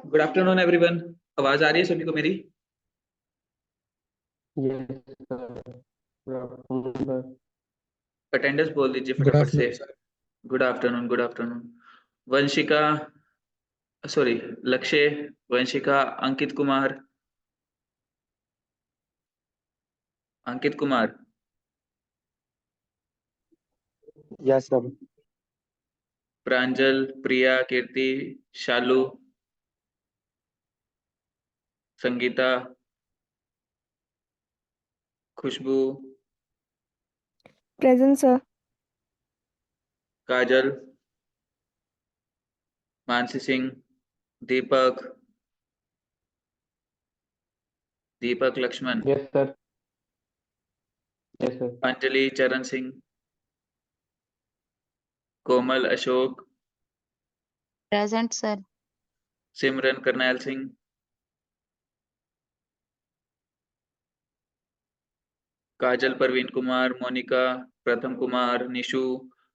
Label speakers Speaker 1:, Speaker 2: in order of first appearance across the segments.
Speaker 1: Good afternoon everyone. आवाज आ रही है सभी को मेरी?
Speaker 2: Yes sir. Good afternoon sir.
Speaker 1: Attendance बोल दीजिए
Speaker 3: गुड
Speaker 1: फटाफट से।
Speaker 3: Afternoon sir.
Speaker 1: Good afternoon, good afternoon. Vanshika, sorry, Lakshya, Vanshika, Ankit Kumar, Ankit Kumar,
Speaker 2: yes sir.
Speaker 1: Pranjal, Priya, Kirti, Shalu, Sangeeta, Khushboo,
Speaker 4: present sir.
Speaker 1: Kajal, Mansi Singh, Deepak, Deepak Laxman,
Speaker 2: yes sir. Yes sir.
Speaker 1: Anjali, Charan Singh, Komal, Ashok,
Speaker 5: present sir.
Speaker 1: Simran, Karnail Singh, Kajal, Parveen Kumar, Monika, Pratham Kumar, Nishu,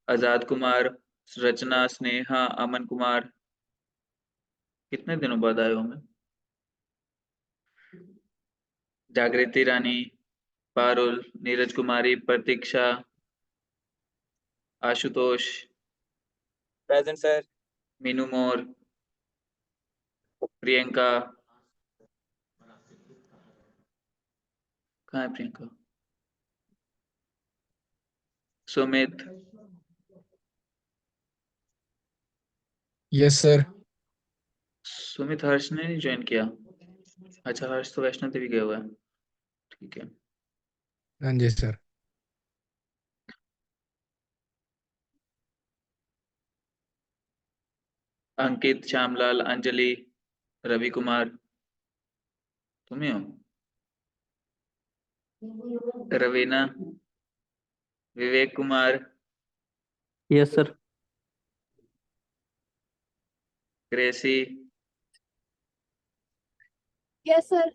Speaker 1: आजाद कुमार, रचना, स्नेहा, अमन कुमार। कितने दिनों बाद आए हो मैं। जागृति रानी, पारुल, नीरज कुमारी, प्रतीक्षा, आशुतोष,
Speaker 3: प्रेजेंट सर।
Speaker 1: मीनू मोर, प्रियंका, कहाँ है प्रियंका, सुमित,
Speaker 3: यस सर।
Speaker 1: सुमित, हर्ष ने नहीं ज्वाइन किया। अच्छा, हर्ष तो वैष्णो देवी गया हुआ है। ठीक है।
Speaker 3: हाँ जी सर।
Speaker 1: अंकित, श्यामलाल, अंजलि, रवि कुमार, तुम्ही हो, Raveena, Vivek Kumar,
Speaker 2: yes sir.
Speaker 1: Gracie,
Speaker 4: yes sir.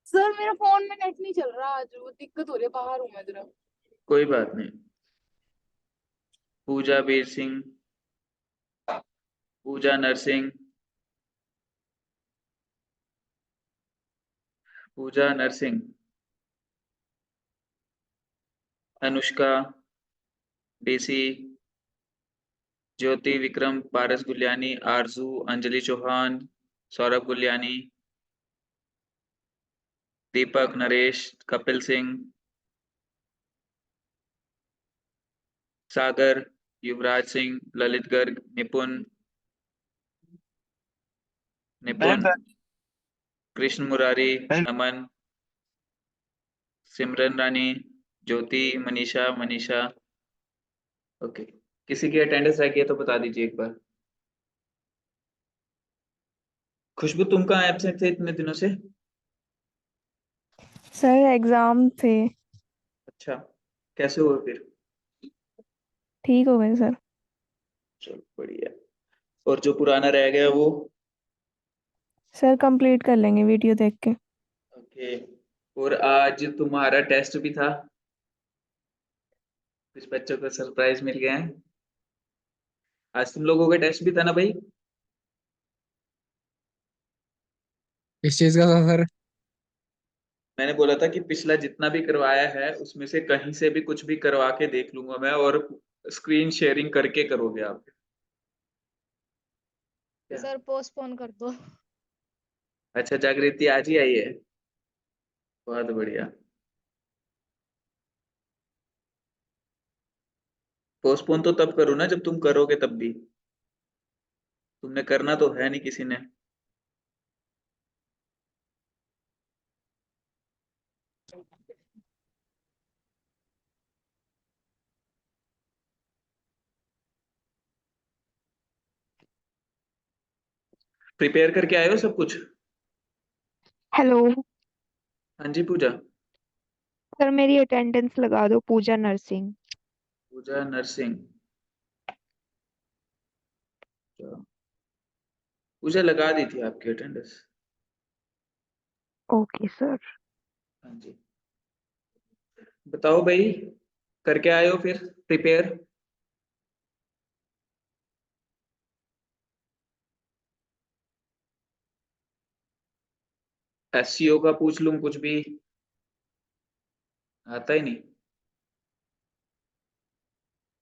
Speaker 4: Sir मेरा फोन में नेट नहीं चल रहा, आज वो दिक्कत हो रही है, बाहर हूँ मैं जरा।
Speaker 1: कोई बात नहीं, पूजा बीर सिंह, पूजा नरसिंह, पूजा नरसिंह, अनुष्का, डीसी, ज्योति, विक्रम, पारस गुलियानी, आरजू, अंजलि चौहान, सौरभ गुलियानी, दीपक, नरेश, कपिल सिंह, सागर, युवराज सिंह, ललित गर्ग, निपुण, निपुण, कृष्ण मुरारी, नमन, सिमरन रानी, ज्योति, मनीषा, मनीषा। ओके, किसी की अटेंडेंस रह गई है तो बता दीजिए एक बार। खुशबू, तुम कहाँ एब्सेंट थे इतने दिनों से?
Speaker 4: सर एग्जाम थे।
Speaker 1: अच्छा, कैसे हुए फिर?
Speaker 4: ठीक हो गए सर।
Speaker 1: चलो बढ़िया। और जो पुराना रह गया वो?
Speaker 4: सर कंप्लीट कर लेंगे वीडियो देख के।
Speaker 1: ओके। और आज तुम्हारा टेस्ट भी था, कुछ बच्चों को सरप्राइज मिल गया है। आज तुम लोगों का टेस्ट भी था ना भाई?
Speaker 3: किस चीज का था सर?
Speaker 1: मैंने बोला था कि पिछला जितना भी करवाया है उसमें से कहीं से भी कुछ भी करवा के देख लूंगा मैं, और स्क्रीन शेयरिंग करके करोगे आप। क्या?
Speaker 5: सर पोस्टपोन कर दो।
Speaker 1: अच्छा, जागृति आज ही आई है, बहुत बढ़िया। पोस्टपोन तो तब करो ना जब तुम करोगे, तब भी तुमने करना तो है नहीं किसी ने। प्रिपेयर करके आए हो सब कुछ?
Speaker 4: हेलो
Speaker 1: हाँ जी पूजा।
Speaker 4: सर, मेरी अटेंडेंस लगा दो। पूजा नरसिंह।
Speaker 1: पूजा नरसिंह। पूजा लगा दी थी आपकी अटेंडेंस।
Speaker 4: Okay sir.
Speaker 1: हाँ जी। बताओ भाई, करके आए हो फिर प्रिपेयर? एसईओ का पूछ लूं कुछ भी, आता ही नहीं।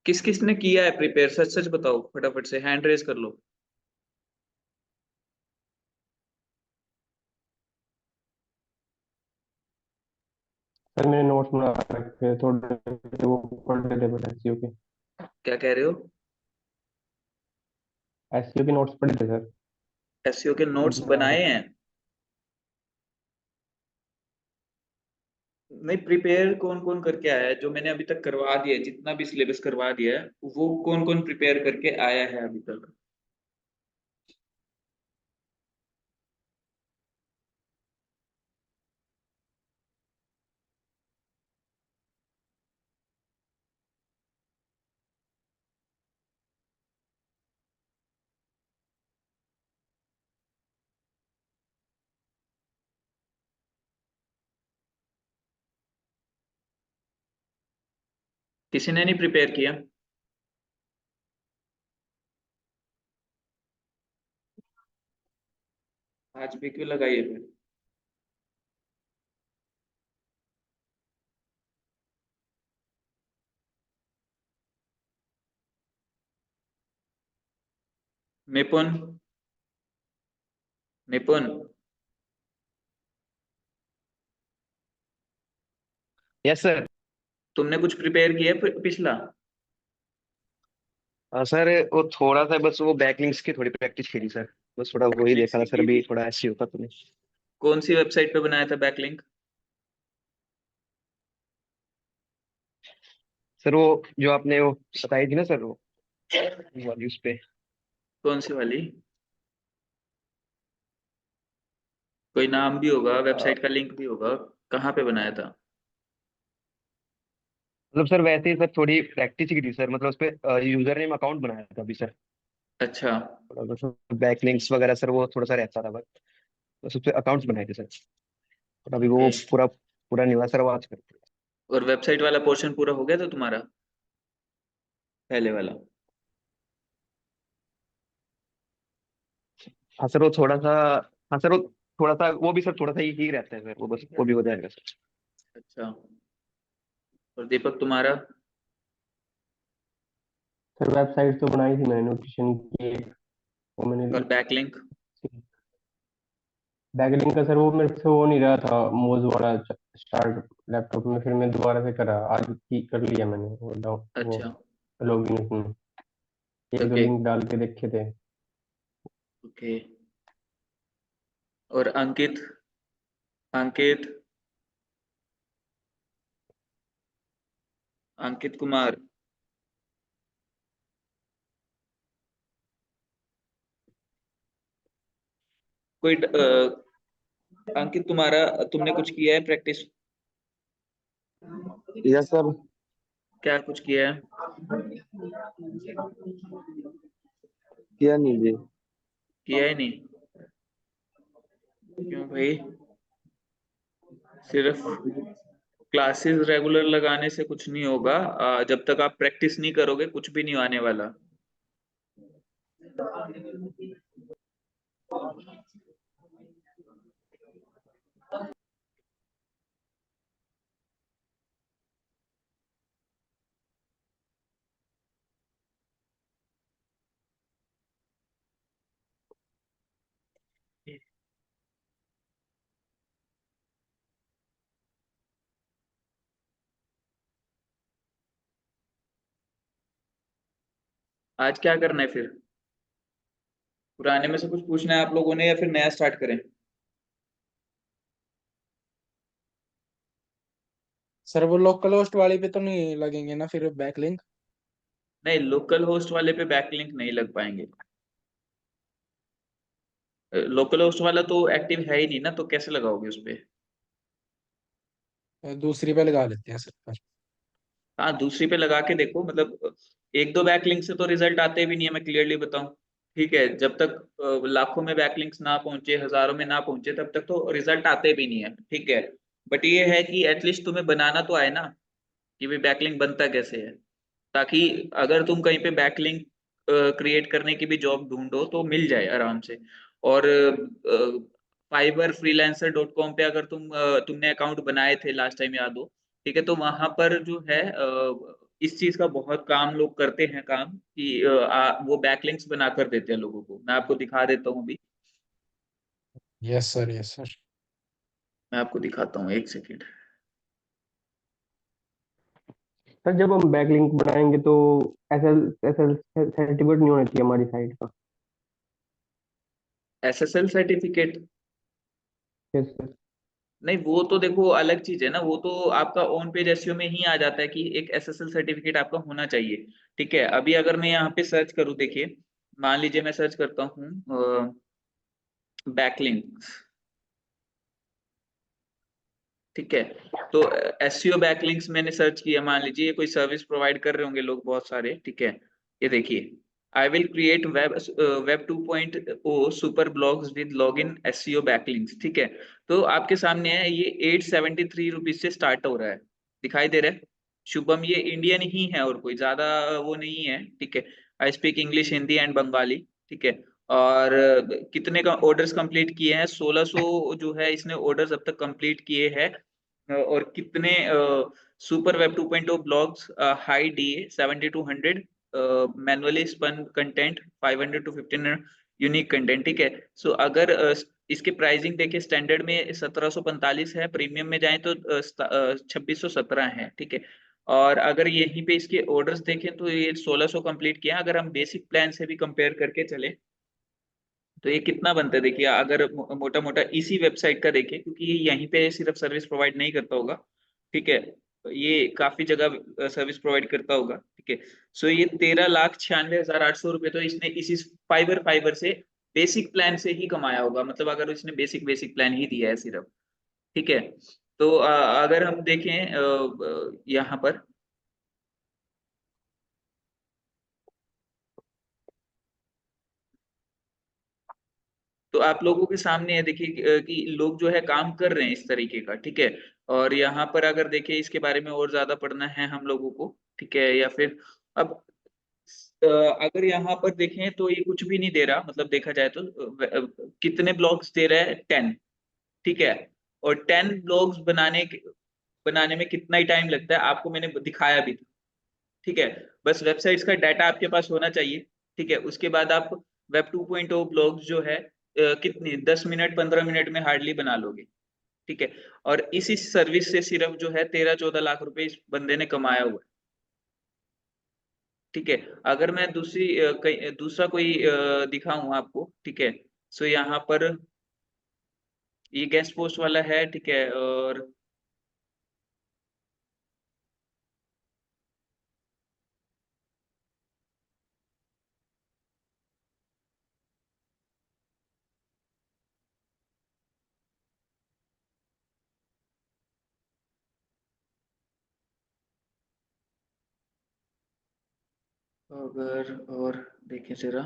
Speaker 1: किस किस ने किया है प्रिपेयर, सच सच बताओ, फटाफट से हैंड रेज कर लो।
Speaker 2: सर मैंने नोट्स बना रखे हैं थोड़े, वो पढ़ लेते बट एसईओ के।
Speaker 1: क्या कह रहे हो?
Speaker 2: एसईओ के नोट्स पढ़े थे सर।
Speaker 1: एसईओ के नोट्स
Speaker 2: बना
Speaker 1: बनाए
Speaker 2: रखे।
Speaker 1: हैं? नहीं, प्रिपेयर कौन कौन करके आया है? जो मैंने अभी तक करवा दिया है, जितना भी सिलेबस करवा दिया है, वो कौन कौन प्रिपेयर करके आया है अभी तक? किसी ने नहीं प्रिपेयर किया? आज भी क्यों लगाइए फिर? निपुण, निपुण,
Speaker 6: यस सर।
Speaker 1: तुमने कुछ प्रिपेयर किया है पिछला?
Speaker 6: सर वो थोड़ा सा बस वो बैकलिंक्स की थोड़ी प्रैक्टिस करी सर। बस थोड़ा वही
Speaker 1: बैकलिंक्स
Speaker 6: देखा था
Speaker 1: की
Speaker 6: सर,
Speaker 1: की
Speaker 6: अभी
Speaker 1: थी?
Speaker 6: थोड़ा ऐसे होता तो नहीं।
Speaker 1: कौन सी वेबसाइट पे बनाया था बैकलिंक?
Speaker 6: सर वो जो आपने वो बताई थी ना सर, वो वाली उस पे।
Speaker 1: कौन सी वाली? कोई नाम भी होगा, वेबसाइट का लिंक भी होगा। कहाँ पे बनाया था?
Speaker 6: मतलब सर वैसे ही सर थोड़ी प्रैक्टिस ही की थी सर, मतलब उस पे यूजर नेम अकाउंट बनाया था अभी सर।
Speaker 1: अच्छा।
Speaker 6: थोड़ा बस बैकलिंक्स वगैरह सर वो थोड़ा सा रहता था, बस उस पे अकाउंट्स बनाए थे सर। और अभी
Speaker 1: ओके।
Speaker 6: वो पूरा पूरा नहीं हुआ सर, वो आज करते हैं।
Speaker 1: और वेबसाइट वाला पोर्शन पूरा हो गया था तुम्हारा, पहले वाला?
Speaker 6: हाँ सर वो थोड़ा सा। हाँ सर वो थोड़ा सा, वो भी सर थोड़ा सा ही रहता है सर, वो बस वो भी हो जाएगा सर।
Speaker 1: अच्छा। और दीपक तुम्हारा?
Speaker 2: सर वेबसाइट तो बनाई थी मैंने न्यूट्रिशन की एक, वो मैंने
Speaker 1: और बैकलिंक?
Speaker 2: बैकलिंक का सर वो मेरे से हो नहीं रहा था मोज वाला स्टार्ट लैपटॉप में, फिर मैं दोबारा से करा, आज की कर लिया मैंने वो वो
Speaker 1: अच्छा।
Speaker 2: लॉगिन उसमें, एक दो
Speaker 1: ओके।
Speaker 2: लिंक डाल के देखे थे।
Speaker 1: ओके। और अंकित? अंकित, अंकित कुमार? कोई अंकित तुम्हारा, तुमने कुछ किया है प्रैक्टिस?
Speaker 2: Yes sir.
Speaker 1: क्या कुछ किया है?
Speaker 2: किया नहीं जी।
Speaker 1: किया ही नहीं? क्यों भाई? सिर्फ क्लासेस रेगुलर लगाने से कुछ नहीं होगा। जब तक आप प्रैक्टिस नहीं करोगे कुछ भी नहीं आने वाला। आज क्या करना है फिर? पुराने में से कुछ पूछना है आप लोगों ने या फिर नया स्टार्ट करें?
Speaker 3: सर वो लोकल होस्ट वाले पे तो नहीं लगेंगे ना फिर बैकलिंक?
Speaker 1: नहीं, लोकल होस्ट वाले पे बैकलिंक नहीं लग पाएंगे। लोकल होस्ट वाला तो एक्टिव है ही नहीं ना, तो कैसे लगाओगे उस पे?
Speaker 3: दूसरी पे लगा लेते हैं सर पर।
Speaker 1: हाँ, दूसरी पे लगा के देखो, मतलब एक दो बैकलिंक से तो रिजल्ट आते भी नहीं है, मैं क्लियरली बताऊं। ठीक है, जब तक लाखों में बैकलिंक्स ना पहुंचे, हजारों में ना पहुंचे, तब तक तो रिजल्ट आते भी नहीं है। ठीक है। बट ये है कि एटलीस्ट तुम्हें बनाना तो आए ना, कि भाई बैकलिंक बनता कैसे है, ताकि अगर तुम कहीं पे बैकलिंक क्रिएट करने की भी जॉब ढूंढो तो मिल जाए आराम से। और fiverr freelancer.com पे अगर तुमने अकाउंट बनाए थे लास्ट टाइम, याद हो, ठीक है, तो वहां पर जो है इस चीज का बहुत काम लोग करते हैं, काम कि वो बैकलिंक्स बना कर देते हैं लोगों को। मैं आपको दिखा देता हूँ अभी,
Speaker 3: यस सर, यस सर।
Speaker 1: मैं आपको दिखाता हूँ, एक सेकेंड।
Speaker 2: सर जब हम बैकलिंक बनाएंगे तो एसएल एसएल सर्टिफिकेट नहीं होना चाहिए हमारी साइट का?
Speaker 1: SSL certificate?
Speaker 2: Yes sir.
Speaker 1: नहीं, वो तो देखो अलग चीज है ना, वो तो आपका ऑन पेज एसईओ में ही आ जाता है कि एक SSL सर्टिफिकेट आपका होना चाहिए। ठीक है, अभी अगर मैं यहाँ पे सर्च करूँ, देखिए, मान लीजिए मैं सर्च करता हूँ बैकलिंक्स, ठीक है, तो SEO बैकलिंक्स मैंने सर्च किया, मान लीजिए ये कोई सर्विस प्रोवाइड कर रहे होंगे लोग बहुत सारे, ठीक है, ये देखिए, I will create web 2.0 super blogs with login SEO backlinks, ठीक है, तो आपके सामने है, ये 873 रुपीज से स्टार्ट हो रहा है, दिखाई दे रहा है शुभम, ये इंडियन ही है और कोई ज्यादा वो नहीं है, ठीक है, I speak English, Hindi and Bengali, ठीक है, और कितने का ऑर्डर्स कंप्लीट किए हैं, 1600 जो है इसने ऑर्डर्स अब तक कंप्लीट किए हैं, और कितने super web 2.0 blogs, high DA 7200, manually spun content 500 to 1500 unique content, ठीक है। सो अगर इसके प्राइसिंग देखें, स्टैंडर्ड में 1745 है, प्रीमियम में जाएं तो 2617 है, ठीक है, और अगर यहीं पे इसके ऑर्डर्स देखें तो ये 1600 कंप्लीट किया, अगर हम बेसिक प्लान से भी कंपेयर करके चले तो ये कितना बनता है, देखिए, अगर मोटा मोटा इसी वेबसाइट का देखें, क्योंकि ये यहीं पे सिर्फ सर्विस प्रोवाइड नहीं करता होगा, ठीक है, तो ये काफी जगह सर्विस प्रोवाइड करता होगा, ठीक है, सो ये 13,96,800 रुपये तो इसने इसी फाइबर से बेसिक प्लान से ही कमाया होगा, मतलब अगर इसने बेसिक प्लान ही दिया है सिर्फ, ठीक है, तो अगर हम देखें यहाँ पर, तो आप लोगों के सामने है, देखिए कि लोग जो है काम कर रहे हैं इस तरीके का, ठीक है, और यहाँ पर अगर देखें इसके बारे में और ज्यादा पढ़ना है हम लोगों को, ठीक है, या फिर अब अगर यहाँ पर देखें तो ये कुछ भी नहीं दे रहा, मतलब देखा जाए तो कितने ब्लॉग्स दे रहा है, 10, ठीक है, और 10 ब्लॉग्स बनाने में कितना ही टाइम लगता है आपको मैंने दिखाया भी था, ठीक है, बस वेबसाइट्स का डाटा आपके पास होना चाहिए, ठीक है, उसके बाद आप वेब 2.0 ब्लॉग्स जो है कितनी 10 मिनट 15 मिनट में हार्डली बना लोगे, ठीक है, और इसी सर्विस से सिर्फ जो है 13-14 लाख रुपए इस बंदे ने कमाया हुआ है, ठीक है। अगर मैं दूसरा कोई दिखाऊं आपको, ठीक है, सो यहाँ पर ये गेस्ट पोस्ट वाला है, ठीक है, और अगर और देखें जरा,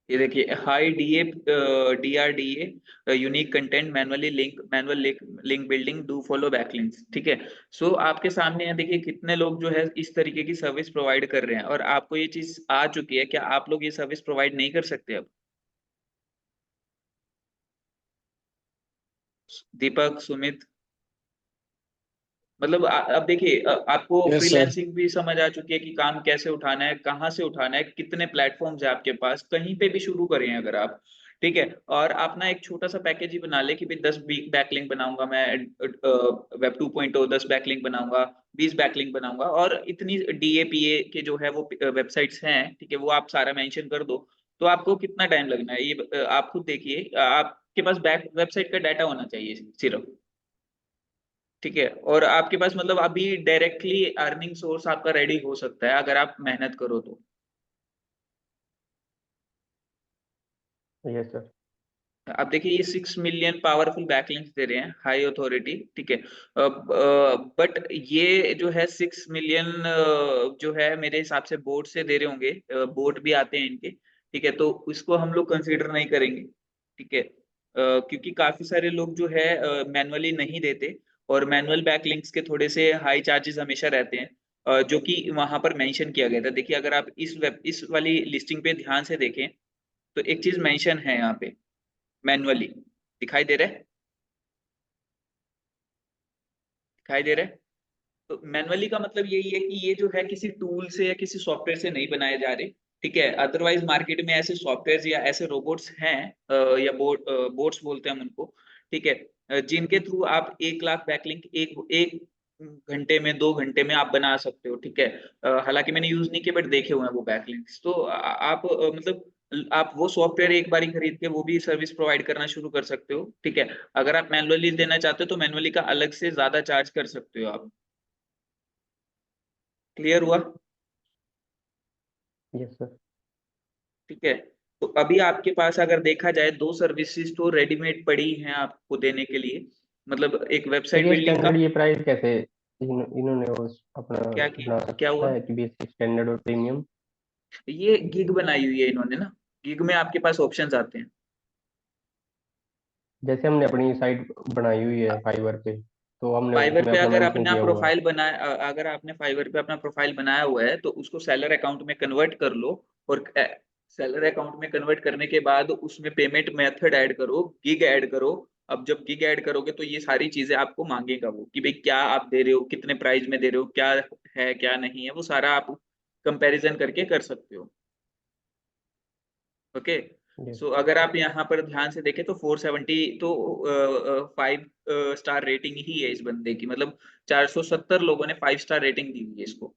Speaker 1: ये देखिए, high DA DRDA unique content manual link building do follow backlinks, ठीक है, सो आपके सामने है, देखिए कितने लोग जो है इस तरीके की सर्विस प्रोवाइड कर रहे हैं, और आपको ये चीज आ चुकी है, क्या आप लोग ये सर्विस प्रोवाइड नहीं कर सकते अब? दीपक, सुमित, मतलब अब देखिए, आपको
Speaker 3: यस सर।
Speaker 1: फ्रीलैंसिंग भी समझ आ चुकी है कि काम कैसे उठाना है, कहाँ से उठाना है, कितने प्लेटफॉर्म्स है आपके पास, कहीं पे भी शुरू करें अगर आप, ठीक है, और आप ना एक छोटा सा पैकेज ही बना ले कि भाई 10 बैकलिंक बनाऊंगा मैं, वेब 2.0 10 बैकलिंक बनाऊंगा, 20 बैकलिंक बनाऊंगा, और इतनी DAPA के जो है वो वेबसाइट्स हैं, ठीक है, वो आप सारा मेंशन कर दो, तो आपको कितना टाइम लगना है, ये आप खुद देखिए, आपके पास वेबसाइट का डाटा होना चाहिए सिर्फ, ठीक है, और आपके पास मतलब अभी डायरेक्टली अर्निंग सोर्स आपका रेडी हो सकता है अगर आप मेहनत करो तो।
Speaker 2: Yes sir.
Speaker 1: अब देखिए, ये 6 मिलियन पावरफुल बैकलिंक्स दे रहे हैं, हाई अथॉरिटी, ठीक है, बट ये जो है 6 मिलियन जो है मेरे हिसाब से बोट से दे रहे होंगे, बोट भी आते हैं इनके, ठीक है, तो इसको हम लोग कंसीडर नहीं करेंगे, ठीक है, क्योंकि काफी सारे लोग जो है मैनुअली नहीं देते, और मैनुअल बैकलिंक्स के थोड़े से हाई चार्जेस हमेशा रहते हैं, जो कि वहां पर मेंशन किया गया था। देखिए अगर आप इस वाली लिस्टिंग पे ध्यान से देखें तो एक चीज मेंशन है यहाँ पे, मैनुअली दिखाई दे रहा है, दिखाई दे रहा है। तो मैनुअली का मतलब यही है कि ये जो है किसी टूल से या किसी सॉफ्टवेयर से नहीं बनाए जा रहे, ठीक है। अदरवाइज मार्केट में ऐसे सॉफ्टवेयर या ऐसे रोबोट्स हैं, या बोट्स बोलते हैं हम उनको, ठीक है, जिनके थ्रू आप 1 लाख बैकलिंक एक एक घंटे में 2 घंटे में आप बना सकते हो, ठीक है। हालांकि मैंने यूज नहीं किया बट देखे हुए हैं वो बैकलिंक्स। तो आप मतलब आप वो सॉफ्टवेयर एक बार ही खरीद के वो भी सर्विस प्रोवाइड करना शुरू कर सकते हो, ठीक है। अगर आप मैनुअली देना चाहते हो तो मैनुअली का अलग से ज्यादा चार्ज कर सकते हो आप। क्लियर हुआ?
Speaker 2: Yes sir.
Speaker 1: ठीक है। तो अभी आपके पास अगर देखा जाए 2 सर्विसेज तो रेडीमेड पड़ी हैं आपको देने के लिए, मतलब एक
Speaker 2: सर
Speaker 1: वेबसाइट
Speaker 2: ये
Speaker 1: बिल्डिंग का।
Speaker 2: स्टैंडर्ड, ये प्राइस कैसे इन्होंने वो अपना
Speaker 1: क्या
Speaker 2: बना
Speaker 1: क्या
Speaker 2: रखा
Speaker 1: हुआ?
Speaker 2: है कि बेसिक, स्टैंडर्ड और प्रीमियम?
Speaker 1: ये गिग बनाई हुई है इन्होंने ना, गिग में आपके पास ऑप्शंस आते हैं।
Speaker 2: जैसे हमने अपनी साइट बनाई हुई है फाइवर पे, तो हमने
Speaker 1: फाइवर
Speaker 2: उसमें
Speaker 1: पे
Speaker 2: अपना
Speaker 1: अगर
Speaker 2: मेंशन
Speaker 1: अपना
Speaker 2: किया हुआ है।
Speaker 1: प्रोफाइल बनाया, अगर आपने फाइवर पे अपना प्रोफाइल बनाया हुआ है तो उसको सेलर अकाउंट में कन्वर्ट कर लो, और सेलर अकाउंट में कन्वर्ट करने के बाद उसमें पेमेंट मेथड ऐड करो, गिग ऐड करो। अब जब गिग ऐड करोगे तो ये सारी चीजें आपको मांगेगा वो, कि भाई क्या आप दे रहे हो, कितने प्राइस में दे रहे हो, क्या है क्या नहीं है, वो सारा आप कंपैरिजन करके कर सकते हो। ओके।
Speaker 2: यस।
Speaker 1: सो अगर आप यहाँ पर ध्यान से देखें तो 470 तो 5 स्टार रेटिंग ही है इस बंदे की, मतलब 470 लोगों ने 5 स्टार रेटिंग दी हुई है इसको,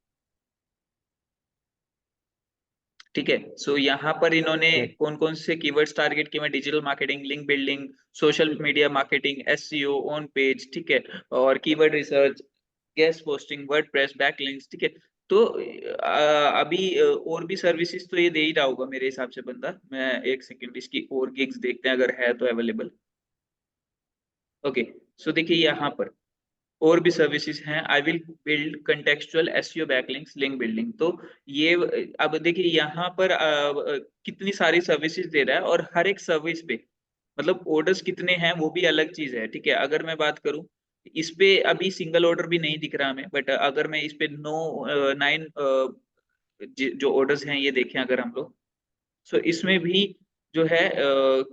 Speaker 1: ठीक है। सो यहाँ पर इन्होंने
Speaker 2: यस।
Speaker 1: कौन कौन से कीवर्ड्स टारगेट किए हैं? Digital marketing, link building, social media marketing, SEO, on page, ठीक है, और keyword research, guest posting, WordPress, backlinks, ठीक है। तो अभी और भी सर्विसेज तो ये दे ही रहा होगा मेरे हिसाब से बंदा। मैं एक सेकंड इसकी और गिग्स देखते हैं अगर है तो अवेलेबल। ओके। सो देखिए यहाँ पर और भी सर्विसेज हैं। I will build contextual SEO backlinks, link building. तो ये अब देखिए यहाँ पर कितनी सारी सर्विसेज दे रहा है, और हर एक सर्विस पे मतलब ऑर्डर्स कितने हैं वो भी अलग चीज है, ठीक है। अगर मैं बात करूं, इस पे अभी सिंगल ऑर्डर भी नहीं दिख रहा हमें, बट अगर मैं इस पे 9 जो ऑर्डर्स हैं ये देखें अगर हम लोग, सो इसमें भी जो है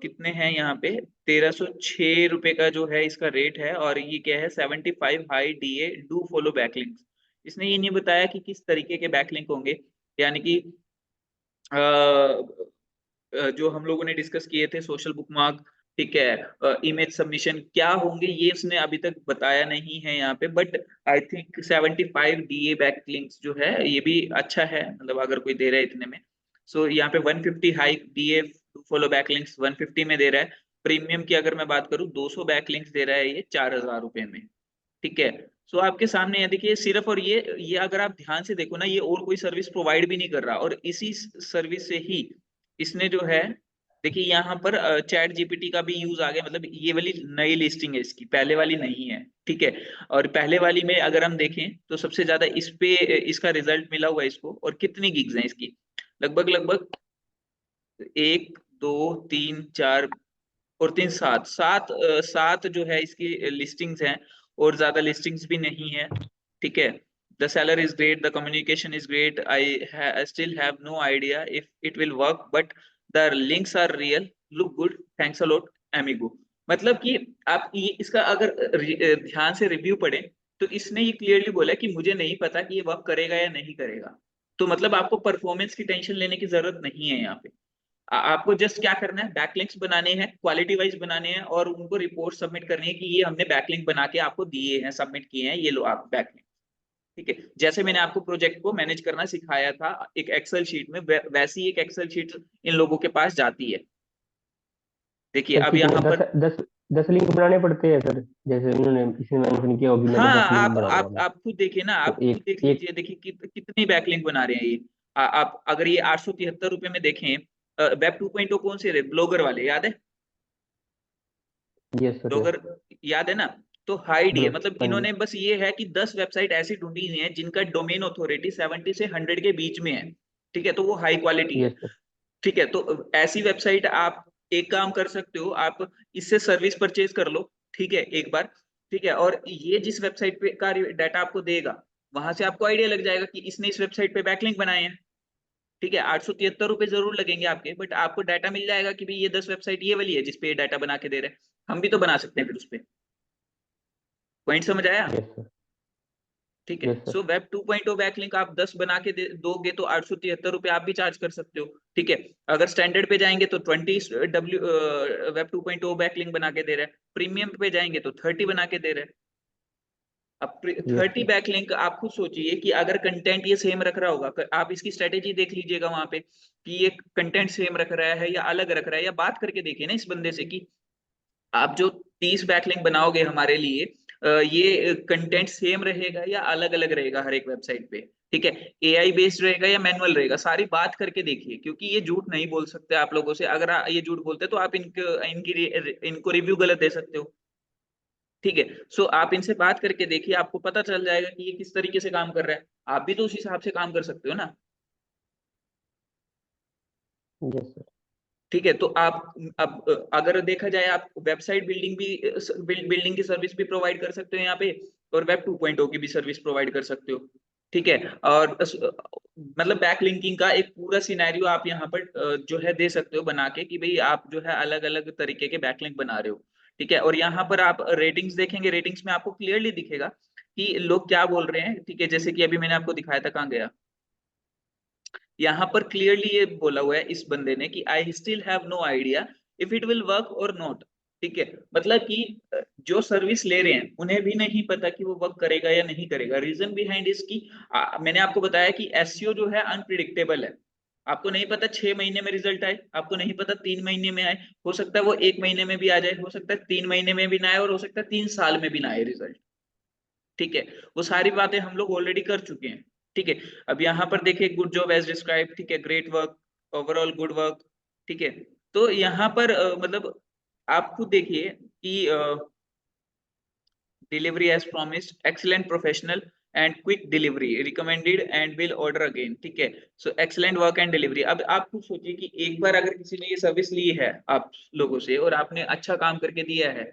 Speaker 1: कितने हैं यहाँ पे, 1306 रुपए का जो है इसका रेट है। और ये क्या है, 75 high DA do follow backlinks. इसने ये नहीं बताया कि किस तरीके के बैकलिंक होंगे, यानी कि जो हम लोगों ने डिस्कस किए थे, सोशल बुकमार्क, ठीक है, इमेज सबमिशन, क्या होंगे ये उसने अभी तक बताया नहीं है यहाँ पे। But I think 75 DA backlinks जो है ये भी अच्छा है, मतलब अगर कोई दे रहा है इतने में। सो यहाँ पे 150 हाई डीए फॉलो बैकलिंक्स 150 में दे रहा है। प्रीमियम की अगर मैं बात करूँ 200 बैकलिंक्स दे रहा है ये 4000 रुपए में, ठीक है। सो आपके सामने है देखिए सिर्फ, और ये अगर आप ध्यान से देखो ना, ये और कोई सर्विस प्रोवाइड भी नहीं कर रहा, और इसी सर्विस से ही इसने जो है, देखिए यहाँ पर चैट जीपीटी का भी यूज आ गया, मतलब ये वाली नई लिस्टिंग है इसकी, पहले वाली नहीं है, ठीक है। और पहले वाली में अगर हम देखें तो सबसे ज्यादा इस पे इसका रिजल्ट मिला हुआ है इसको। और कितनी गिग्स हैं इसकी, लगभग लगभग 1 2 3 4 और 3 7 7 जो है इसकी लिस्टिंग्स हैं, और ज्यादा लिस्टिंग्स भी नहीं है, ठीक है। The seller is great, the communication is great, I still have no idea if it will work but the links are real, look good, thanks a lot amigo. मतलब कि आप ये इसका अगर ध्यान से रिव्यू पढ़ें तो इसने ये क्लियरली बोला कि मुझे नहीं पता कि ये वर्क करेगा या नहीं करेगा। तो मतलब आपको परफॉर्मेंस की टेंशन लेने की जरूरत नहीं है यहाँ पे। आपको जस्ट क्या करना है, बैकलिंक्स बनाने हैं, क्वालिटी वाइज बनाने हैं, और उनको रिपोर्ट सबमिट करनी है कि ये हमने बैकलिंक बना के आपको दिए हैं, सबमिट किए हैं, ये लो आप बैकलिंक, ठीक है। जैसे मैंने आपको प्रोजेक्ट को मैनेज करना सिखाया था एक एक्सेल शीट में, वैसी एक एक्सेल शीट इन लोगों के पास जाती है। देखिए
Speaker 2: सर
Speaker 1: अब
Speaker 2: कितने,
Speaker 1: यहाँ पर,
Speaker 2: 10 लिंक बनाने पड़ते हैं सर? जैसे उन्होंने इसमें मेंशन किया होगी मैंने
Speaker 1: हाँ
Speaker 2: 10 लिंक
Speaker 1: आप
Speaker 2: बनाऊंगा
Speaker 1: आप
Speaker 2: मैं,
Speaker 1: आप खुद देखिए ना,
Speaker 2: तो
Speaker 1: आप खुद
Speaker 2: एक
Speaker 1: देख
Speaker 2: एक
Speaker 1: लीजिए, देखिए कितनी बैकलिंक बना रहे हैं ये। आप अगर ये 873 रुपए में देखें, वेब 2.0 कौन से रहे, ब्लॉगर वाले, याद है?
Speaker 2: Yes sir.
Speaker 1: ब्लॉगर याद है ना? तो हाइड है,
Speaker 2: ब्लो
Speaker 1: मतलब
Speaker 2: हाँ जी।
Speaker 1: इन्होंने बस ये है कि 10 वेबसाइट ऐसी ढूंढी हुई है जिनका डोमेन अथॉरिटी 70 से 100 के बीच में है, ठीक है, तो वो हाई क्वालिटी है,
Speaker 2: यस सर।
Speaker 1: ठीक है। तो ऐसी वेबसाइट आप एक काम कर सकते हो, आप इससे सर्विस परचेज कर लो, ठीक है, एक बार। ठीक है, और ये जिस वेबसाइट पे का डाटा आपको देगा, वहां से आपको आइडिया लग जाएगा कि इसने इस वेबसाइट पे बैकलिंक बनाए हैं। ठीक है, 873 रुपए जरूर लगेंगे आपके, बट आपको डाटा मिल जाएगा कि भाई ये 10 वेबसाइट ये वाली है जिसपे ये डाटा बना के दे रहे हैं। हम भी तो बना सकते हैं फिर उस पे। पॉइंट समझ आया?
Speaker 2: Yes sir.
Speaker 1: ठीक है,
Speaker 2: yes sir.
Speaker 1: So web 2.0 backlink आप 10 बना के दोगे तो 873 रुपए आप भी चार्ज कर सकते हो। ठीक है, अगर स्टैंडर्ड पे जाएंगे तो 20 वेब 2.0 बैकलिंक बना के दे रहा है, प्रीमियम पे जाएंगे तो 30 बना के दे रहा है। अब
Speaker 2: यस
Speaker 1: 30
Speaker 2: सर।
Speaker 1: बैकलिंक आप खुद सोचिए कि अगर कंटेंट ये सेम रख रहा होगा, आप इसकी स्ट्रेटेजी देख लीजिएगा वहां पे कि ये कंटेंट सेम रख रहा है या अलग रख रहा है, या बात करके देखिए ना इस बंदे से कि आप जो 30 बैकलिंक बनाओगे हमारे लिए, ये कंटेंट सेम रहेगा या अलग अलग रहेगा हर एक वेबसाइट पे। ठीक है, एआई बेस्ड रहेगा या मैनुअल रहेगा, सारी बात करके देखिए, क्योंकि ये झूठ नहीं बोल सकते आप लोगों से। अगर ये झूठ बोलते तो आप इनको रिव्यू गलत दे सकते हो। ठीक है, सो आप इनसे बात करके देखिए, आपको पता चल जाएगा कि ये किस तरीके से काम कर रहा है। आप भी तो उस हिसाब से काम कर सकते हो ना।
Speaker 2: Yes sir.
Speaker 1: ठीक है, तो आप अब अगर देखा जाए, आप वेबसाइट बिल्डिंग की सर्विस भी प्रोवाइड कर सकते हो यहाँ पे, और वेब 2.0 की भी सर्विस प्रोवाइड कर सकते हो। ठीक है, और मतलब बैक लिंकिंग का एक पूरा सिनेरियो आप यहाँ पर जो है दे सकते हो बना के कि भाई आप जो है अलग अलग तरीके के बैकलिंक बना रहे हो। ठीक है, और यहाँ पर आप रेटिंग्स देखेंगे, रेटिंग्स में आपको क्लियरली दिखेगा कि लोग क्या बोल रहे हैं। ठीक है, जैसे कि अभी मैंने आपको दिखाया था, कहाँ गया, यहाँ पर क्लियरली ये बोला हुआ है इस बंदे ने कि I still have no idea if it will work or not. ठीक है, मतलब कि जो सर्विस ले रहे हैं उन्हें भी नहीं पता कि वो वर्क करेगा या नहीं करेगा। रीजन बिहाइंड इसकी मैंने आपको बताया कि एसईओ जो है अनप्रिडिक्टेबल है। आपको नहीं पता 6 महीने में रिजल्ट आए, आपको नहीं पता 3 महीने में आए, हो सकता है वो 1 महीने में भी आ जाए, हो सकता है 3 महीने में भी ना आए, और हो सकता है 3 साल में भी ना आए रिजल्ट। ठीक है, वो सारी बातें हम लोग ऑलरेडी कर चुके हैं। ठीक है, अब यहाँ पर देखिए, गुड जॉब एज डिस्क्राइब, ठीक है, great work, overall good work. ठीक है, तो यहाँ पर मतलब आप खुद देखिए कि delivery as promised, excellent professional and quick delivery recommended and will order again. ठीक है, so excellent work and delivery. अब आप खुद सोचिए कि एक बार अगर किसी ने ये सर्विस ली है आप लोगों से और आपने अच्छा काम करके दिया है,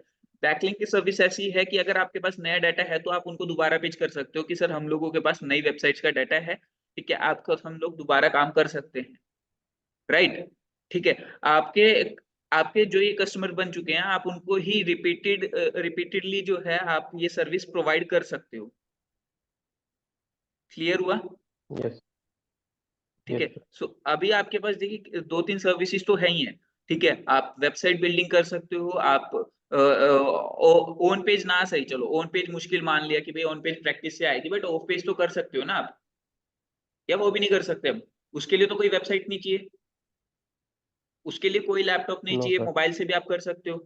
Speaker 1: बैकलिंक की सर्विस ऐसी है कि अगर आपके पास नया डाटा है तो आप उनको दोबारा पिच कर सकते हो कि सर हम लोगों के पास नई वेबसाइट्स का डाटा है। ठीक है, आपको हम लोग दोबारा काम कर सकते हैं, राइट। ठीक है, आपके आपके जो ये कस्टमर बन चुके हैं, आप उनको ही रिपीटेडली जो है आप ये सर्विस प्रोवाइड कर सकते हो। क्लियर हुआ?
Speaker 2: यस।
Speaker 1: ठीक है,
Speaker 2: यस सर।
Speaker 1: सो अभी आपके पास देखिए 2-3 सर्विसेज तो है ही है। ठीक है, आप वेबसाइट बिल्डिंग कर सकते हो, आप ऑन पेज ना सही, चलो ऑन पेज मुश्किल मान लिया कि भाई ऑन पेज प्रैक्टिस से आएगी, बट ऑफ पेज तो कर सकते हो ना आप, या वो भी नहीं कर सकते? अब उसके लिए तो कोई वेबसाइट नहीं चाहिए, उसके लिए कोई लैपटॉप नहीं
Speaker 2: नो
Speaker 1: चाहिए,
Speaker 2: सर।
Speaker 1: मोबाइल से भी आप कर सकते हो।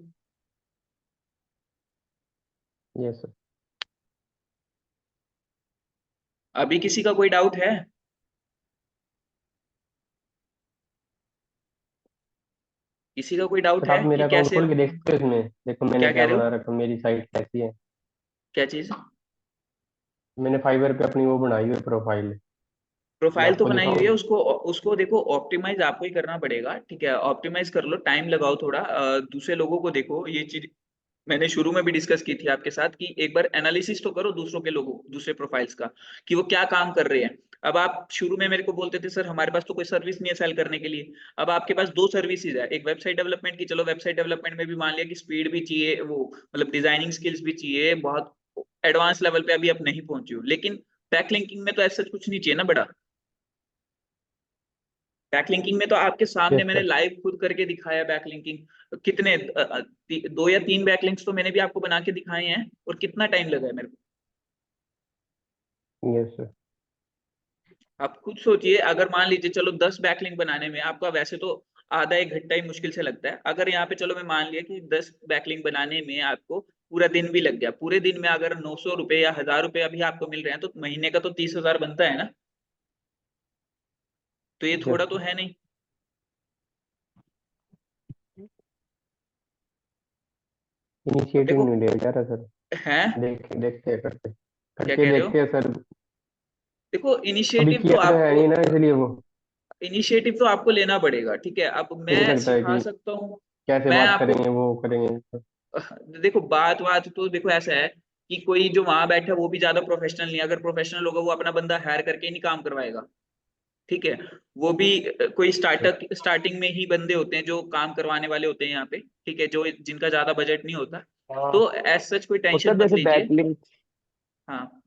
Speaker 2: Yes sir.
Speaker 1: अभी किसी का कोई डाउट है? किसी का कोई डाउट
Speaker 2: सर
Speaker 1: है
Speaker 2: आप
Speaker 1: कि
Speaker 2: मेरा अकाउंट
Speaker 1: कैसे?
Speaker 2: खोल के देख सकते हो इसमें, देखो मैंने
Speaker 1: क्या कह
Speaker 2: क्या
Speaker 1: रहे
Speaker 2: बना
Speaker 1: हो?
Speaker 2: रखा, मेरी साइट कैसी है।
Speaker 1: क्या चीज?
Speaker 2: मैंने फाइवर पे अपनी वो बनाई हुई है प्रोफाइल, मैं
Speaker 1: प्रोफाइल तो
Speaker 2: आपको
Speaker 1: बनाई हुई है,
Speaker 2: दिखाऊं।
Speaker 1: उसको उसको देखो ऑप्टिमाइज आपको ही करना पड़ेगा। ठीक है, ऑप्टिमाइज कर लो, टाइम लगाओ थोड़ा, दूसरे लोगों को देखो। ये चीज मैंने शुरू में भी डिस्कस की थी आपके साथ कि एक बार एनालिसिस तो करो दूसरों के लोगों, दूसरे प्रोफाइल्स का, कि वो क्या काम कर रहे हैं। अब आप शुरू में मेरे को बोलते थे सर हमारे पास तो कोई सर्विस नहीं है सेल करने के लिए। अब आपके पास दो सर्विसेज है, एक वेबसाइट डेवलपमेंट की, चलो वेबसाइट डेवलपमेंट में भी मान लिया कि स्पीड भी चाहिए, वो मतलब डिजाइनिंग स्किल्स भी चाहिए, बहुत एडवांस लेवल पे अभी आप नहीं पहुंचे हो, लेकिन बैकलिंकिंग में तो ऐसा कुछ नहीं चाहिए ना बड़ा। बैकलिंकिंग में तो आपके सामने
Speaker 2: यस
Speaker 1: मैंने
Speaker 2: सर।
Speaker 1: लाइव खुद करके दिखाया बैकलिंकिंग, कितने 2 या 3 बैकलिंक्स तो मैंने भी आपको बना के दिखाए हैं, और कितना टाइम लगा है मेरे को।
Speaker 2: Yes sir.
Speaker 1: आप खुद सोचिए, अगर मान लीजिए चलो 10 बैकलिंक बनाने में आपका वैसे तो आधा 1 घंटा ही मुश्किल से लगता है, अगर यहाँ पे चलो मैं मान लिया कि 10 बैकलिंक बनाने में आपको पूरा दिन भी लग गया, पूरे दिन में अगर 900 रुपए या 1000 रुपए अभी आपको मिल रहे हैं, तो महीने का तो 30,000 बनता है ना। तो ये
Speaker 2: यस
Speaker 1: थोड़ा तो
Speaker 2: सर।
Speaker 1: है नहीं। अब
Speaker 2: इनिशिएटिव
Speaker 1: देखो,
Speaker 2: नहीं लिया जा रहा सर।
Speaker 1: है
Speaker 2: देखते हैं, करते
Speaker 1: क्या
Speaker 2: करके
Speaker 1: कह रहे हो?
Speaker 2: देखते हैं सर।
Speaker 1: देखो
Speaker 2: अभी
Speaker 1: इनिशिएटिव तो
Speaker 2: किया तो है
Speaker 1: आपको,
Speaker 2: नहीं ना, इसलिए वो
Speaker 1: इनिशिएटिव तो आपको लेना पड़ेगा। ठीक है, अब
Speaker 2: नहीं
Speaker 1: मैं
Speaker 2: लगता है
Speaker 1: सिखा
Speaker 2: कि
Speaker 1: सकता हूँ,
Speaker 2: कैसे
Speaker 1: मैं
Speaker 2: बात
Speaker 1: आपको
Speaker 2: करेंगे वो करेंगे।
Speaker 1: देखो बात बात तो देखो ऐसा है कि कोई जो वहां बैठा है वो भी ज्यादा प्रोफेशनल नहीं है। अगर प्रोफेशनल होगा वो अपना बंदा हायर करके नहीं काम करवाएगा, ठीक है। वो भी कोई स्टार्टिंग में ही बंदे होते हैं जो काम करवाने वाले होते हैं यहाँ पे, ठीक है, जो जिनका ज्यादा बजट नहीं होता।
Speaker 6: हाँ,
Speaker 1: तो एज सच कोई टेंशन
Speaker 6: मतलब
Speaker 1: मत
Speaker 6: जैसे
Speaker 1: लीजिए।
Speaker 6: बैकलिंक,
Speaker 1: हाँ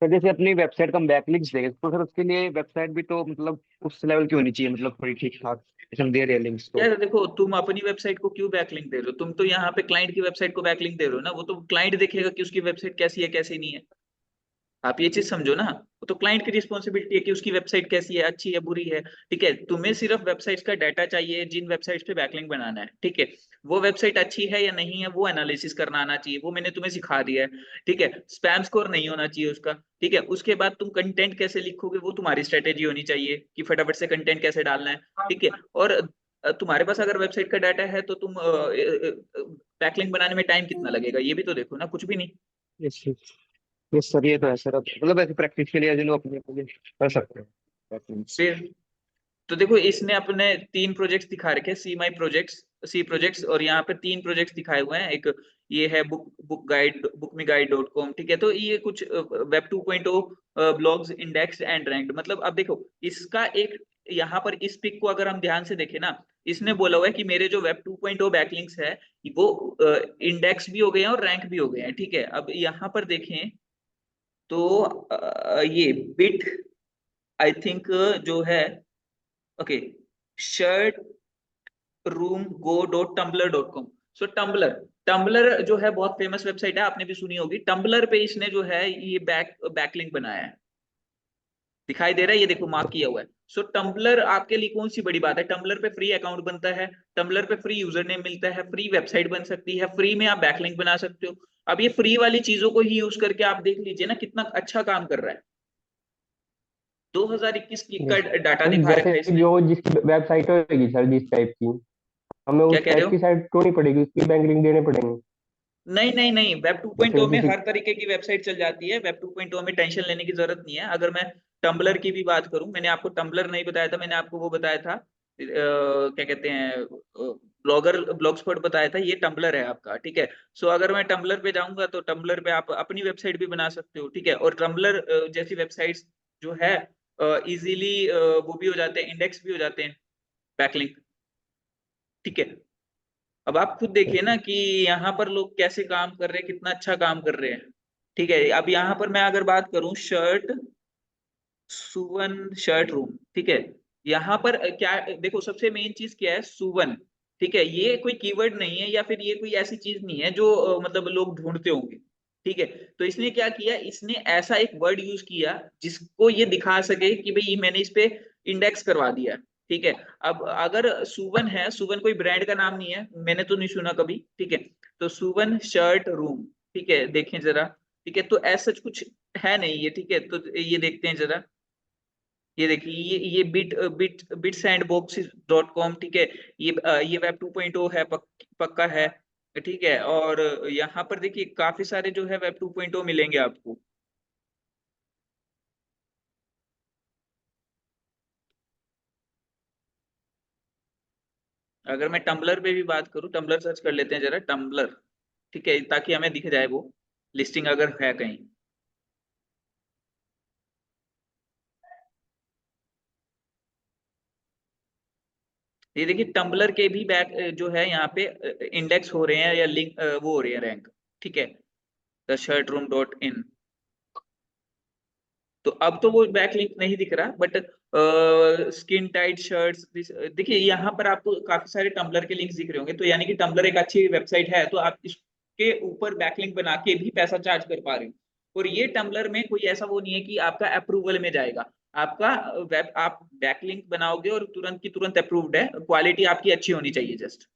Speaker 6: तो जैसे अपनी वेबसाइट का हम बैकलिंक्स देंगे तो फिर उसके लिए वेबसाइट भी तो मतलब उस लेवल की होनी चाहिए, मतलब थोड़ी ठीक ठाक, जैसे हम दे रहे हैं लिंक्स तो।
Speaker 1: यार देखो, तुम अपनी वेबसाइट को क्यों बैकलिंक दे रहे हो? तुम तो यहाँ पे क्लाइंट की वेबसाइट को बैकलिंक दे रहे हो ना। वो तो क्लाइंट देखेगा कि उसकी वेबसाइट कैसी है कैसी नहीं है। आप ये चीज समझो ना, वो तो क्लाइंट की रिस्पॉन्सिबिलिटी है कि उसकी वेबसाइट कैसी है, अच्छी है बुरी है, ठीक है। तुम्हें सिर्फ वेबसाइट्स का डाटा चाहिए जिन वेबसाइट्स पे बैकलिंक बनाना है, ठीक है। वो वेबसाइट अच्छी है या नहीं है वो एनालिसिस करना आना चाहिए, वो मैंने तुम्हें सिखा दिया है, ठीक है। स्पैम स्कोर नहीं होना चाहिए उसका, ठीक है। उसके बाद तुम कंटेंट कैसे लिखोगे वो तुम्हारी स्ट्रेटेजी होनी चाहिए कि फटाफट से कंटेंट कैसे डालना है, ठीक है। और तुम्हारे पास अगर वेबसाइट का डाटा है तो तुम बैकलिंक बनाने में टाइम कितना लगेगा ये भी तो देखो ना, कुछ भी नहीं।
Speaker 6: यस यस सर, ये तो है सर। अब मतलब ऐसे प्रैक्टिस के लिए जिन्हों अपने अपने कर सकते हैं backlinks।
Speaker 1: फिर तो देखो, इसने अपने 3 प्रोजेक्ट्स दिखा रखे, सी प्रोजेक्ट्स, और यहाँ पे 3 प्रोजेक्ट्स दिखाए हुए हैं। एक ये है bookmyguide.com, ठीक है। तो ये कुछ web 2.0 blogs index and ranked. मतलब अब देखो इसका एक, यहाँ पर इस पिक को अगर हम ध्यान से देखें ना, इसने बोला हुआ है कि मेरे जो वेब 2.0 बैकलिंक्स है वो इंडेक्स भी हो गए हैं और रैंक भी हो गए हैं, ठीक है। अब यहाँ पर देखें तो ये बिट, आई थिंक जो है, okay, shirt room go dot tumbler dot com. सो टम्बलर, टम्बलर जो है बहुत फेमस वेबसाइट है, आपने भी सुनी होगी। टम्बलर पे इसने जो है ये बैकलिंक बनाया है, दिखाई दे रहा है, ये देखो मार्क किया हुआ है। सो टम्बलर आपके लिए कौन सी बड़ी बात है? टम्बलर पे फ्री अकाउंट बनता है, टम्बलर पे फ्री यूजर नेम मिलता है, फ्री वेबसाइट बन सकती है, फ्री में आप बैकलिंक बना सकते हो। अब ये फ्री वाली चीजों को ही यूज करके आप देख लीजिए ना कितना अच्छा काम कर रहा है। 2021 का
Speaker 2: यस
Speaker 1: डाटा
Speaker 2: सर,
Speaker 1: दिखा रखा
Speaker 2: जैसे
Speaker 1: है इसने।
Speaker 2: जो जिसकी वेबसाइट होगी सर जिस टाइप की, हमें
Speaker 1: क्या
Speaker 2: उस
Speaker 1: कह रहे
Speaker 2: टाइप
Speaker 1: हो?
Speaker 2: की साइट ढूंढनी पड़ेगी, उसकी बैंक लिंक देने पड़ेंगे।
Speaker 1: नहीं नहीं नहीं, वेब
Speaker 2: जैसे
Speaker 1: 2.0 में
Speaker 2: किसी,
Speaker 1: हर तरीके की वेबसाइट चल जाती है। वेब 2.0 में टेंशन लेने की जरूरत नहीं है। अगर मैं टम्बलर की भी बात करूं, मैंने आपको टम्बलर नहीं बताया था, मैंने आपको वो बताया था क्या कहते हैं, ब्लॉगस्पॉट बताया था, ये टम्बलर है आपका, ठीक है। सो अगर मैं टम्बलर पे जाऊंगा तो टम्बलर पे आप अपनी वेबसाइट भी बना सकते हो, ठीक है। और टम्बलर जैसी वेबसाइट्स जो है इजीली वो भी हो जाते हैं, इंडेक्स भी हो जाते हैं, बैकलिंक, ठीक है। अब आप खुद देखिए ना कि यहाँ पर लोग कैसे काम कर रहे हैं, कितना अच्छा काम कर रहे हैं, ठीक है। अब यहाँ पर मैं अगर बात करूं शर्ट सुवन शर्ट रूम, ठीक है। यहाँ पर क्या देखो, सबसे मेन चीज क्या है? सुवन, ठीक है। ये कोई कीवर्ड नहीं है या फिर ये कोई ऐसी चीज नहीं है जो मतलब लोग ढूंढते होंगे, ठीक है। तो इसने क्या किया, इसने ऐसा एक वर्ड यूज किया जिसको ये दिखा सके कि भाई मैंने इस पे इंडेक्स करवा दिया, ठीक है। अब अगर सुवन है, सुवन कोई ब्रांड का नाम नहीं है, मैंने तो नहीं सुना कभी, ठीक है। तो सुवन शर्ट रूम, ठीक है, देखें जरा, ठीक है। तो ऐसा कुछ है नहीं ये, ठीक है। तो ये देखते हैं जरा, ये देखिए, ये बिट सैंडबॉक्स.com, ठीक है। ये वेब 2.0 है, पक्का है, ठीक है। और यहाँ पर देखिए काफी सारे जो है वेब 2.0 मिलेंगे आपको। अगर मैं टम्बलर पे भी बात करूँ, टम्बलर सर्च कर लेते हैं जरा, टम्बलर, ठीक है, ताकि हमें दिख जाए वो लिस्टिंग अगर है कहीं। ये देखिए टम्बलर के भी बैक जो है यहाँ पे इंडेक्स हो रहे हैं या लिंक वो हो रहे हैं रैंक, ठीक है। The shirt room dot in. तो अब तो वो बैकलिंक नहीं दिख रहा, बट स्किन टाइट शर्ट्स, देखिए यहाँ पर आपको काफी सारे टम्बलर के लिंक्स दिख रहे होंगे। तो यानी कि टम्बलर एक अच्छी वेबसाइट है, तो आप इसके ऊपर बैकलिंक बना के भी पैसा चार्ज कर पा रहे हो। और ये टम्बलर में कोई ऐसा वो नहीं है कि आपका अप्रूवल में जाएगा। आपका वेब, आप बैकलिंक बनाओगे और तुरंत की तुरंत अप्रूव्ड है, क्वालिटी आपकी अच्छी होनी चाहिए जस्ट,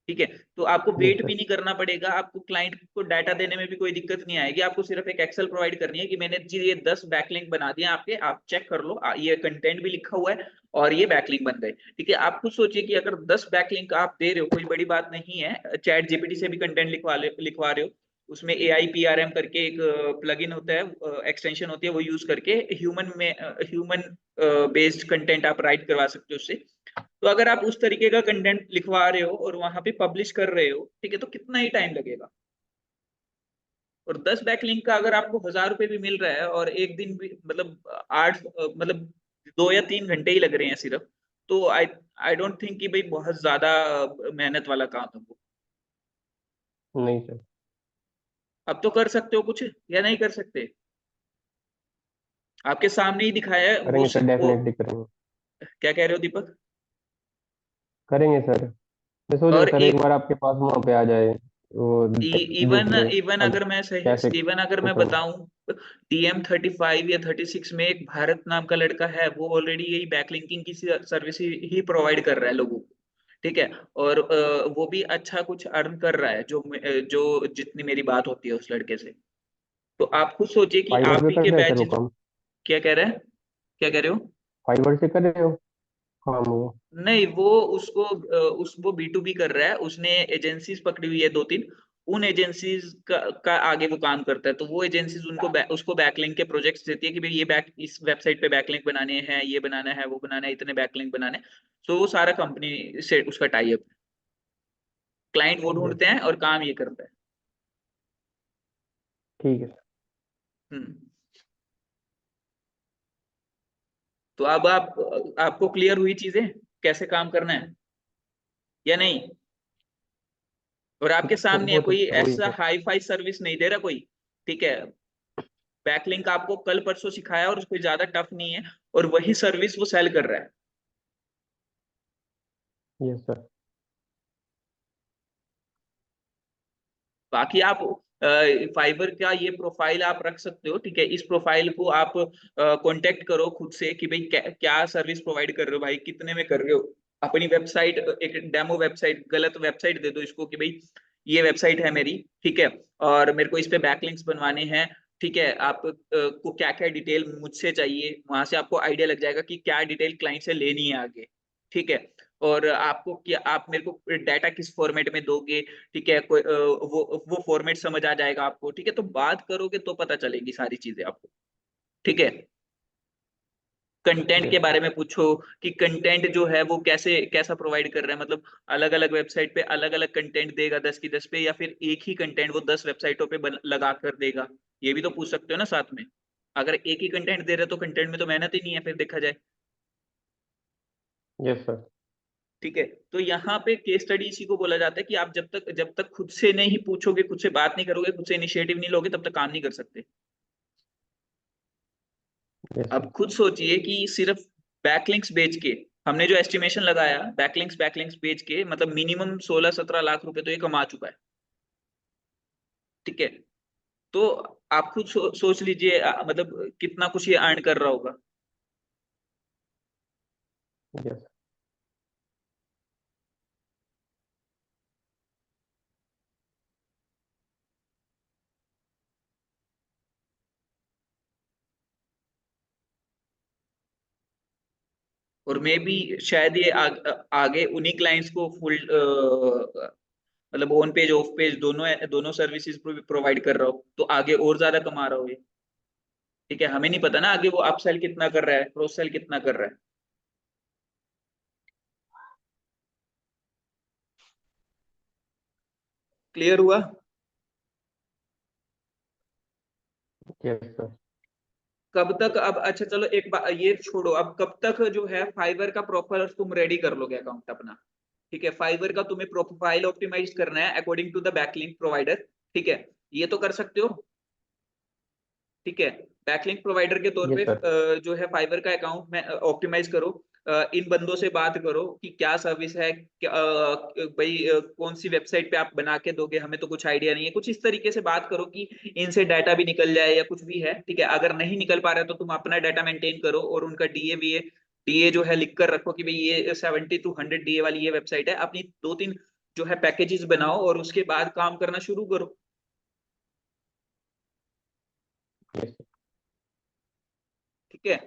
Speaker 1: ठीक है। तो आपको
Speaker 2: यस
Speaker 1: वेट
Speaker 2: सर।
Speaker 1: भी नहीं करना पड़ेगा, आपको क्लाइंट को डाटा देने में भी कोई दिक्कत नहीं आएगी। आपको सिर्फ एक एक्सेल प्रोवाइड करनी है कि मैंने जी ये 10 बैकलिंक बना दिए आपके, आप चेक कर लो, ये कंटेंट भी लिखा हुआ है और ये बैकलिंक बन गए, ठीक है। आप खुद सोचिए कि अगर 10 बैकलिंक आप दे रहे हो, कोई बड़ी बात नहीं है। चैट जीपीटी से भी कंटेंट लिखवा रहे हो, उसमें AIPRM करके एक प्लगइन होता है, एक्सटेंशन होती है, वो यूज करके ह्यूमन बेस्ड कंटेंट आप राइट करवा सकते हो उससे। तो अगर आप उस तरीके का कंटेंट लिखवा रहे हो और वहां पे पब्लिश कर रहे हो, ठीक है, तो कितना ही टाइम लगेगा? और 10 बैकलिंक का अगर आपको 1000 रुपये भी मिल रहा है और एक दिन भी मतलब 8 मतलब 2 या 3 घंटे ही लग रहे हैं सिर्फ, तो आई डोंट थिंक कि भाई बहुत ज्यादा मेहनत वाला काम है वो।
Speaker 2: नहीं सर,
Speaker 1: अब तो कर सकते हो कुछ या नहीं कर सकते? आपके सामने ही दिखाया है
Speaker 2: करेंगे सर,
Speaker 1: वो
Speaker 2: डेफिनेटली करेंगे।
Speaker 1: क्या कह रहे हो दीपक?
Speaker 2: करेंगे सर। मैं सोच रहा
Speaker 1: और
Speaker 2: सर एक बार आपके पास वहाँ पे आ जाए, वो देख
Speaker 1: इवन
Speaker 2: ले
Speaker 1: इवन
Speaker 2: अब
Speaker 1: अगर मैं सही
Speaker 2: कैसे
Speaker 1: इवन अगर मैं
Speaker 2: होता है।
Speaker 1: बताऊं, TM35 या 36 में एक भारत नाम का लड़का है, वो ऑलरेडी यही बैकलिंकिंग की सर्विस ही प्रोवाइड कर रहा है लोगों को, ठीक है। और वो भी अच्छा कुछ अर्न कर रहा है, जो जितनी मेरी बात होती है उस लड़के से। तो आप खुद सोचिए कि
Speaker 2: फाइवर
Speaker 1: आप
Speaker 2: पे
Speaker 1: ही
Speaker 2: कर
Speaker 1: के
Speaker 2: रहे हैं सर वो
Speaker 1: बैच।
Speaker 2: काम?
Speaker 1: क्या कह रहे हैं? क्या कह रहे हो?
Speaker 2: फाइवर से कर रहे हो काम वो?
Speaker 1: नहीं, वो उसको वो B2B कर रहा है, उसने एजेंसीज पकड़ी हुई है 2-3। उन एजेंसीज का आगे वो काम करता है, तो वो एजेंसीज उसको बैकलिंक के प्रोजेक्ट्स देती है कि भाई ये इस वेबसाइट पे बैकलिंक बनाने हैं, ये बनाना है, वो बनाना है, इतने बैकलिंक बनाने हैं। तो वो सारा कंपनी से उसका टाई अप, क्लाइंट वो
Speaker 2: यस,
Speaker 1: ढूंढते हैं और काम ये करता है।
Speaker 2: ठीक है।
Speaker 1: हम्म। तो अब आपको क्लियर हुई चीजें कैसे काम करना है या नहीं? और आपके सामने है,
Speaker 2: वो तो
Speaker 1: कोई
Speaker 2: वही
Speaker 1: ऐसा
Speaker 2: सर।
Speaker 1: हाई फाई सर्विस नहीं दे रहा कोई, ठीक है। बैकलिंक आपको कल परसों सिखाया और कोई ज्यादा टफ नहीं है, और वही सर्विस वो सेल कर रहा है।
Speaker 2: Yes sir.
Speaker 1: बाकी आप फाइबर का ये प्रोफाइल आप रख सकते हो, ठीक है। इस प्रोफाइल को आप कांटेक्ट करो खुद से कि भाई क्या सर्विस प्रोवाइड कर रहे हो भाई, कितने में कर रहे हो। अपनी वेबसाइट, एक डेमो वेबसाइट, गलत वेबसाइट दे दो इसको कि भाई ये वेबसाइट है मेरी, ठीक है, और मेरे को इस पे बैकलिंक्स बनवाने हैं, ठीक है। आप को क्या क्या डिटेल मुझसे चाहिए, वहां से आपको आइडिया लग जाएगा कि क्या डिटेल क्लाइंट से लेनी है आगे, ठीक है। और आपको क्या, आप मेरे को डाटा किस फॉर्मेट में दोगे, ठीक है। कोई वो फॉर्मेट समझ आ जाएगा आपको, ठीक है। तो बात करोगे तो पता चलेगी सारी चीजें आपको, ठीक है। कंटेंट के
Speaker 2: यस सर।
Speaker 1: बारे में पूछो कि कंटेंट जो है वो कैसा प्रोवाइड कर रहा है, मतलब अलग अलग वेबसाइट पे अलग अलग कंटेंट देगा 10 की 10 पे, या फिर एक ही कंटेंट वो 10 वेबसाइटों पे लगा कर देगा। ये भी तो पूछ सकते हो ना साथ में। अगर एक ही कंटेंट दे रहे हो तो कंटेंट में तो मेहनत ही नहीं है फिर देखा जाए,
Speaker 2: यस सर।
Speaker 1: ठीक है। तो यहाँ पे केस स्टडी इसी को बोला जाता है कि आप जब तक खुद से नहीं पूछोगे, खुद से बात नहीं करोगे, खुद से इनिशिएटिव नहीं लोगे, तब तक काम नहीं कर सकते।
Speaker 2: यस
Speaker 1: अब
Speaker 2: सर।
Speaker 1: खुद सोचिए कि सिर्फ बैकलिंक्स बेच के हमने जो एस्टिमेशन लगाया, बैकलिंक्स बेच के मतलब मिनिमम 16-17 लाख रुपए तो ये कमा चुका है, ठीक है। तो आप खुद सोच लीजिए मतलब कितना कुछ ये अर्न कर रहा होगा।
Speaker 2: यस।
Speaker 1: और मे भी शायद ये आगे उन्हीं क्लाइंट्स को फुल मतलब ऑन पेज ऑफ पेज दोनों दोनों सर्विसेज प्रोवाइड कर रहा हो, तो आगे और ज्यादा कमा रहा हो ये, ठीक है। हमें नहीं पता ना आगे वो अपसेल कितना कर रहा है, क्रॉस सेल कितना कर रहा है। क्लियर हुआ?
Speaker 2: Yes sir.
Speaker 1: कब तक, अब अच्छा चलो एक बात ये छोड़ो, अब कब तक जो है फाइबर का प्रॉपर तुम रेडी कर लोगे अकाउंट अपना, ठीक है। फाइबर का तुम्हें प्रोफाइल ऑप्टिमाइज करना है according to the backlink provider, ठीक है। ये तो कर सकते हो, ठीक है। बैकलिंक प्रोवाइडर के तौर
Speaker 2: यस
Speaker 1: पे
Speaker 2: सर।
Speaker 1: जो है फाइबर का अकाउंट में ऑप्टिमाइज करो। इन बंदों से बात करो कि क्या सर्विस है, भाई कौन सी वेबसाइट पे आप बना के दोगे, हमें तो कुछ आइडिया नहीं है। कुछ इस तरीके से बात करो कि इनसे डाटा भी निकल जाए या कुछ भी है, ठीक है। अगर नहीं निकल पा रहा है तो तुम अपना डाटा मेंटेन करो और उनका डीए जो है लिख कर रखो कि भाई ये 70 to 100 डीए वाली ये वेबसाइट है। अपनी 2-3 जो है पैकेजेस बनाओ और उसके बाद काम करना शुरू करो,
Speaker 2: यस सर।
Speaker 1: ठीक है।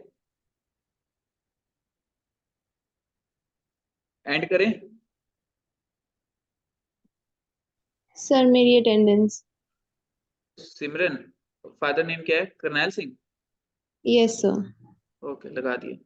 Speaker 1: एंड करें?
Speaker 7: सर मेरी अटेंडेंस।
Speaker 1: सिमरन, फादर नेम क्या है? Karnail Singh.
Speaker 7: Yes sir.
Speaker 1: Okay, लगा दिए।